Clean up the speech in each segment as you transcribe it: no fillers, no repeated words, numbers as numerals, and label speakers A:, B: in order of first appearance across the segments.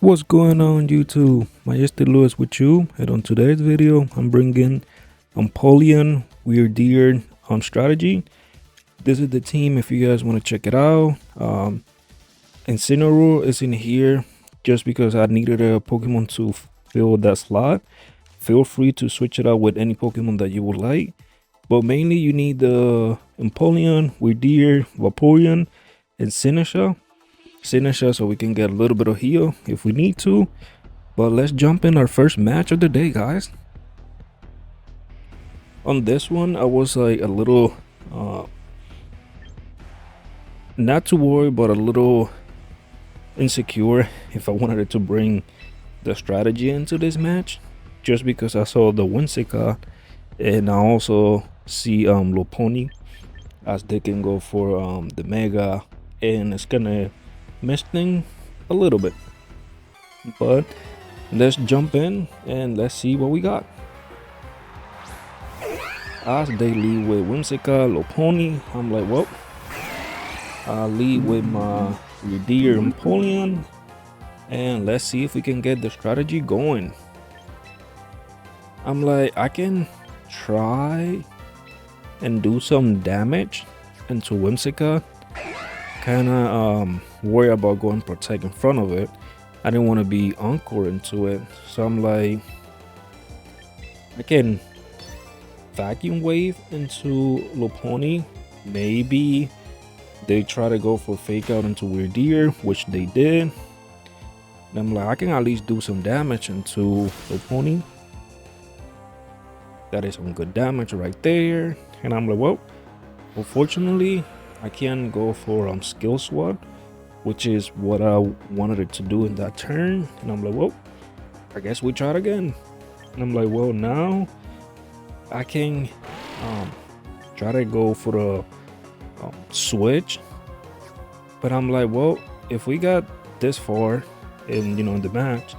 A: What's going on YouTube? Majestic Lewis with you, and on today's video I'm bringing Empoleon Wyrdeer on strategy. This is the team if you guys want to check it out. Incineroar is in here just because I needed a Pokemon to fill that slot. Feel free to switch it out with any Pokemon that you would like, but mainly you need the Empoleon, Wyrdeer, Vaporeon, and Sinistcha so we can get a little bit of heal if we need to. But let's jump in our first match of the day, guys. On this one I was like a little not too worried, but a little insecure if I wanted to bring the strategy into this match, just because I saw the Whimsicott and I also see Lopunny as they can go for the Mega, and it's gonna mess thing a little bit. But let's jump in and let's see what we got. As they lead with Whimsicott, Lopunny, I'm like, well, I'll lead with my Wyrdeer and Empoleon, and let's see if we can get the strategy going. I'm like, I can try and do some damage into Whimsicott. Kinda worry about going protect in front of it. I didn't want to be encore into it, so I'm like, I can vacuum wave into Lopunny. Maybe they try to go for fake out into Wyrdeer, which they did. And I'm like, I can at least do some damage into Lopunny. That is some good damage right there. And I'm like, well, unfortunately I can't go for skill swap, which is what I wanted it to do in that turn. And I'm like, well, I guess we try it again. And I'm like, well, now I can try to go for the switch. But I'm like, well, if we got this far in the match,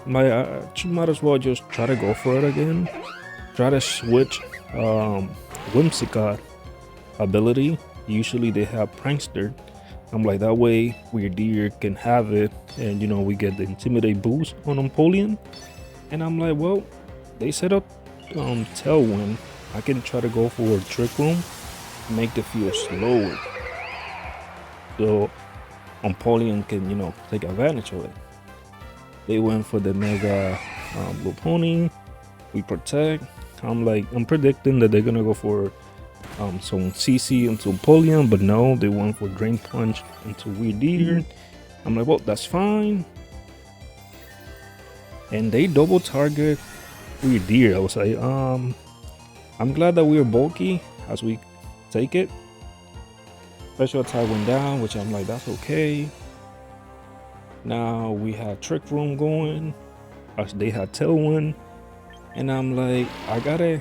A: I might as well just try to go for it again. Try to switch Whimsicott ability. Usually they have Prankster. I'm like, that way Wyrdeer can have it, and we get the intimidate boost on Empoleon. And I'm like, well, they set up Tailwind. I can try to go for a Trick Room, make the field slower, so Empoleon can take advantage of it. They went for the Mega Lopunny. We protect. I'm predicting that they're gonna go for some CC into Empoleon, but no, they went for Drain Punch into Wyrdeer. I'm like, well, that's fine. And they double target Wyrdeer. I was like, I'm glad that we are bulky as we take it. Special attack went down, which I'm like, that's okay. Now we have Trick Room going as they had Tailwind, and I'm like, I gotta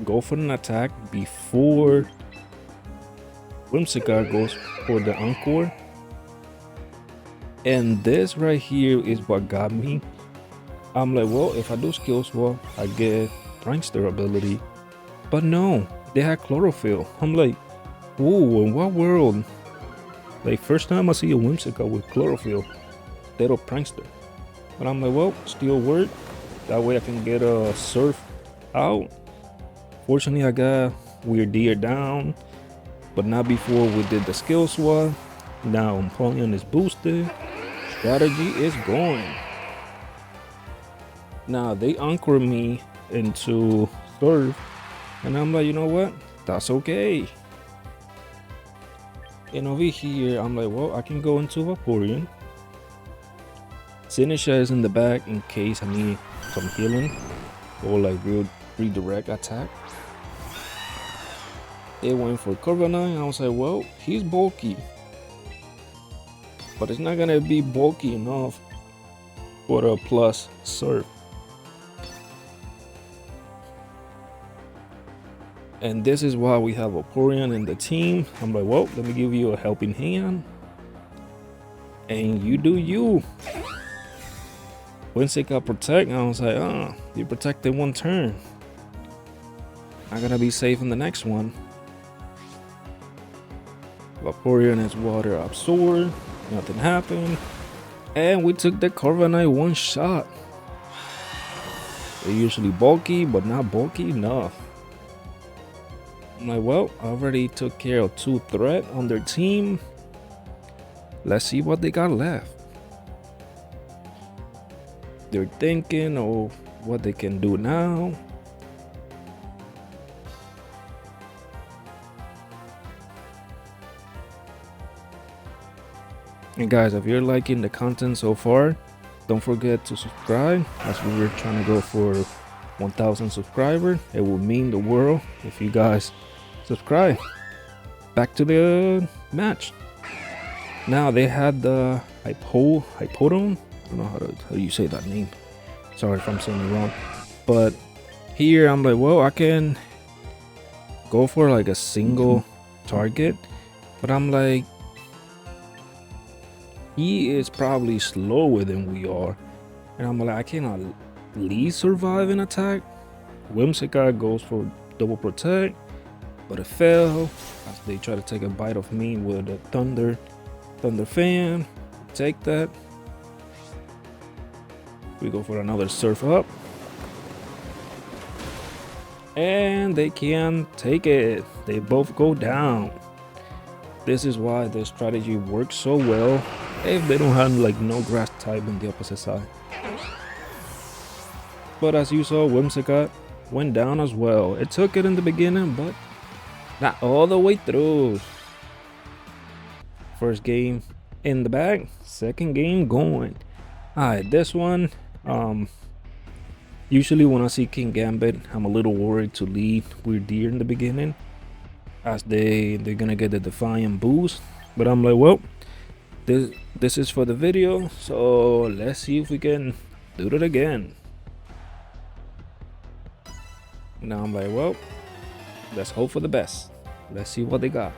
A: go for an attack before Whimsicott goes for the Encore. And this right here is what got me. I'm like, well, if I do skill swap, I get Prankster ability. But no, they had Chlorophyll. I'm like, whoa, in what world? Like, first time I see a Whimsicott with Chlorophyll instead of Prankster. But I'm like, well, still work. That way I can get a Surf out. Fortunately, I got Wyrdeer down, but not before we did the skill swap. Now Empoleon is boosted. Strategy is going. Now they anchor me into Surf, and I'm like, you know what? That's okay. And over here, I'm like, well, I can go into Vaporeon. Sinistcha is in the back in case I need some healing or like real redirect attack. They went for Corviknight. I was like, well, he's bulky, but it's not gonna be bulky enough for a plus Surf. And this is why we have Vaporeon in the team. I'm like, well, let me give you a helping hand, and you do you. Whimsicott protect. I was like, you protected one turn. I gotta be safe in the next one. Vaporeon is water absorb. Nothing happened. And we took the Corviknight one shot. They're usually bulky, but not bulky enough. I'm like, well, I already took care of 2 threats on their team. Let's see what they got left. They're thinking of what they can do now. And guys, if you're liking the content so far, don't forget to subscribe, as we were trying to go for 1,000 subscribers. It would mean the world if you guys subscribe. Back to the match. Now they had the Hypodon. I don't know how you say that name. Sorry if I'm saying it wrong. But here I'm like, well, I can go for like a single target, but I'm like, he is probably slower than we are, and I'm like, I cannot at least survive an attack. Whimsicott goes for double protect, but it fell as they try to take a bite of me with a thunder fan. Take that. We go for another surf up, and they can take it. They both go down. This is why this strategy works so well if they don't have like no grass type on the opposite side. But as you saw, Whimsicott went down as well. It took it in the beginning, but not all the way through. First game in the bag, second game going. Alright, this one, usually when I see King Gambit, I'm a little worried to lead Wyrdeer in the beginning, as they're gonna get the Defiant boost. But I'm like, well, this is for the video, so let's see if we can do it again. Now I'm like, well, let's hope for the best. Let's see what they got.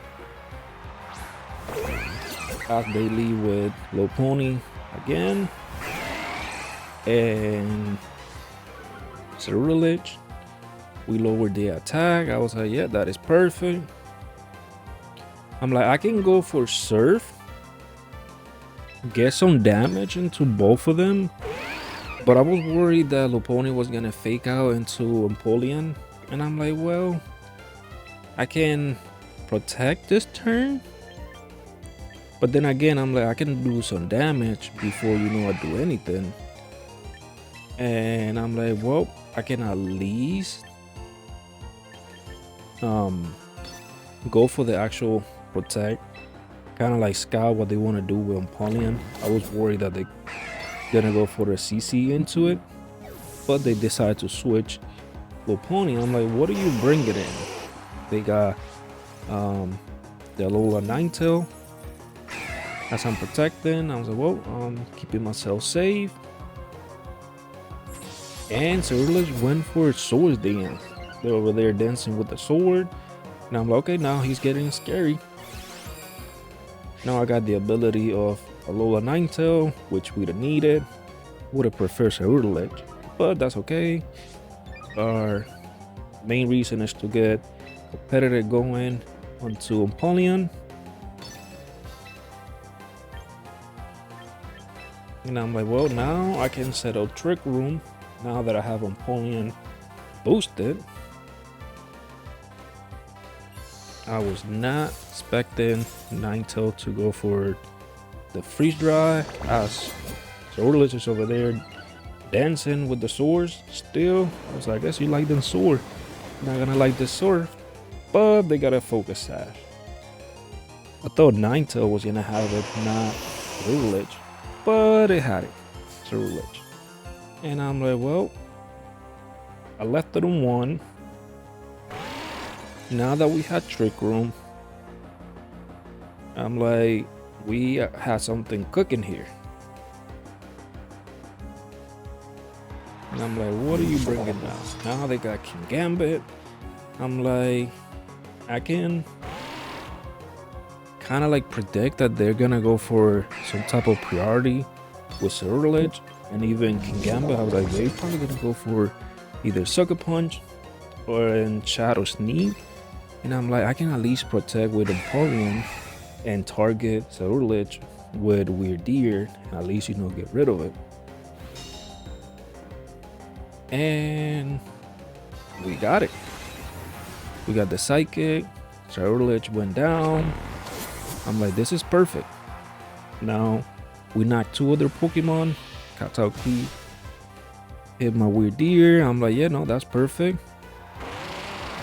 A: As they leave with Low Pony again, and Ceruledge. We lowered the attack. I was like, yeah, that is perfect. I'm like, I can go for Surf, get some damage into both of them, but I was worried that Lopunny was gonna fake out into Empoleon, and I'm like, well, I can protect this turn, but then again, I'm like, I can do some damage before I do anything. And I'm like, well, I can at least go for the actual protect, kind of like scout what they want to do with Empoleon. I was worried that they gonna go for the CC into it, but they decided to switch Lopunny. I'm like, what are you bringing in? They got the Alola Ninetale as I'm protecting. I was like, well, I'm keeping myself safe. And Ceruledge went for Sword Dance. They're over there dancing with the sword. And I'm like, okay, now he's getting scary. Now I got the ability of Alola Ninetale, which we'd have needed. Would have preferred Ceruledge, but that's okay. Our main reason is to get competitive going onto Empoleon. And I'm like, well, now I can set up Trick Room now that I have Empoleon boosted. I was not expecting Ninetale to go for the Freeze Dry, as Ceruledge is over there dancing with the swords still. I was like, I guess you like them sword. Not gonna like this sword, but they got a Focus Sash. I thought Ninetale was gonna have it, not Ceruledge, but it had it, Ceruledge. And I'm like, well, I left it on one. Now that we had Trick Room, I'm like, we had something cooking here. And I'm like, what are you bringing now? Now they got King Gambit. I'm like, I can kind of like predict that they're gonna go for some type of priority with Ceruledge and even King Gambit. I was like, they're probably gonna go for either Sucker Punch or in Shadow Sneak. And I'm like, I can at least protect with Empoleon and target Ceruledge with Wyrdeer, and at least, you know, get rid of it. And we got it. We got the Psychic. Charlotte went down. I'm like, this is perfect. Now we knocked 2 other Pokemon. Katauki hit my Wyrdeer. I'm like, yeah, no, that's perfect.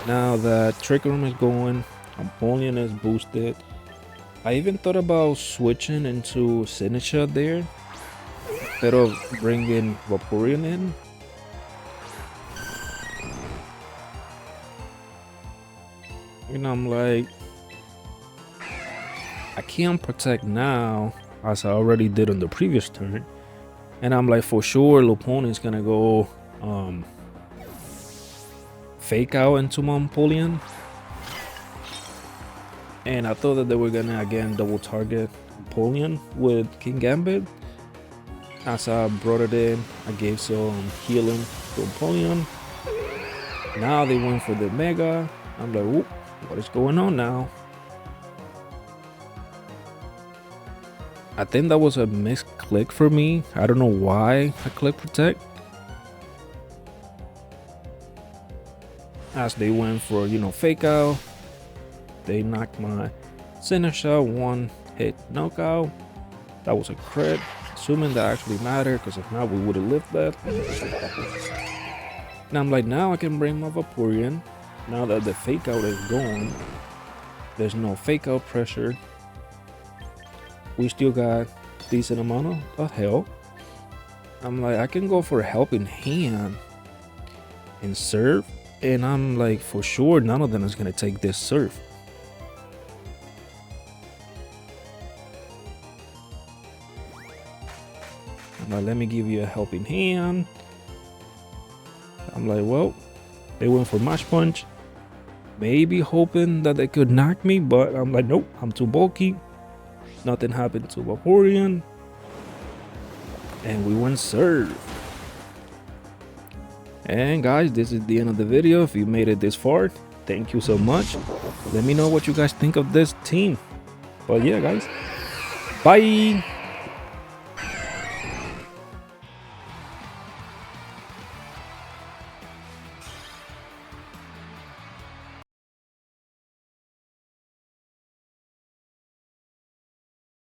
A: Now that Trick Room is going, Empoleon is boosted. I even thought about switching into Signature there instead of bringing Vaporeon in. And I'm like, I can't protect now as I already did on the previous turn. And I'm like, for sure, Lupone is gonna go fake out into my Empoleon. And I thought that they were gonna again double target Empoleon with King Gambit. As I brought it in, I gave some healing to Empoleon. Now they went for the Mega. I'm like, whoop, what is going on now? I think that was a misclick for me. I don't know why I clicked Protect. As they went for, you know, fake out, they knocked my Signature 1-hit knockout. That was a crit, assuming that actually mattered, because if not, we would have lived that. Now I'm like, now I can bring my Vaporeon. Now that the fake out is gone, there's no fake out pressure. We still got decent amount of health. I'm like, I can go for a helping hand and serve. And I'm like, for sure, none of them is gonna take this serve. I'm like, let me give you a helping hand. I'm like, well, they went for Mash Punch. Maybe hoping that they could knock me, but I'm like, nope, I'm too bulky. Nothing happened to Vaporeon. And we went serve. And guys, this is the end of the video. If you made it this far, thank you so much. Let me know what you guys think of this team. But yeah, guys, bye.